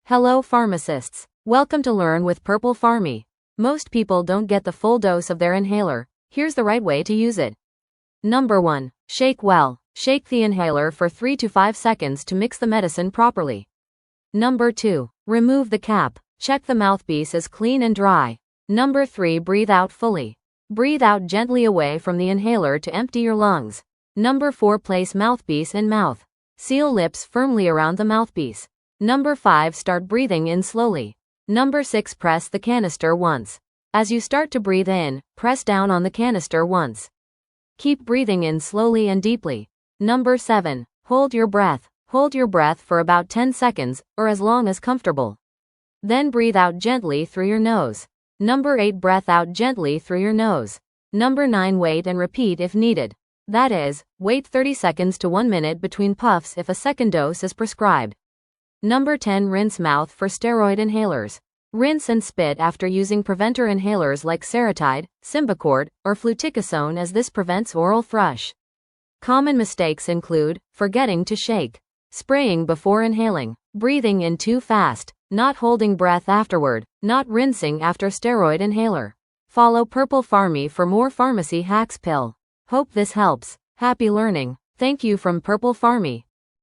Hello pharmacists. Welcome to Learn with Purple Pharmy. Most people don't get the full dose of their inhaler. Here's the right way to use it. Number 1. Shake well. Shake the inhaler for 3 to 5 seconds to mix the medicine properly. Number 2. Remove the cap. Check the mouthpiece is clean and dry. Number 3. Breathe out fully. Breathe out gently away from the inhaler to empty your lungs. Number 4. Place mouthpiece in mouth. Seal lips firmly around the mouthpiece. Number 5. Start breathing in slowly. Number 6. Press the canister once. As you start to breathe in, press down on the canister once. Keep breathing in slowly and deeply. Number 7. Hold your breath. Hold your breath for about 10 seconds, or as long as comfortable. Then breathe out gently through your nose. Number 8. Breath out gently through your nose. Number 9. Wait and repeat if needed. That is, wait 30 seconds to 1 minute between puffs if a second dose is prescribed. Number 10. Rinse mouth for steroid inhalers. Rinse and spit after using preventer inhalers like Seretide, Symbicort, or fluticasone, as this prevents oral thrush. Common mistakes include forgetting to shake, spraying before inhaling, breathing in too fast, not holding breath afterward, not rinsing after steroid inhaler. Follow Purple Pharmy for more pharmacy hacks. Hope this helps. Happy learning. Thank you from Purple Pharmy.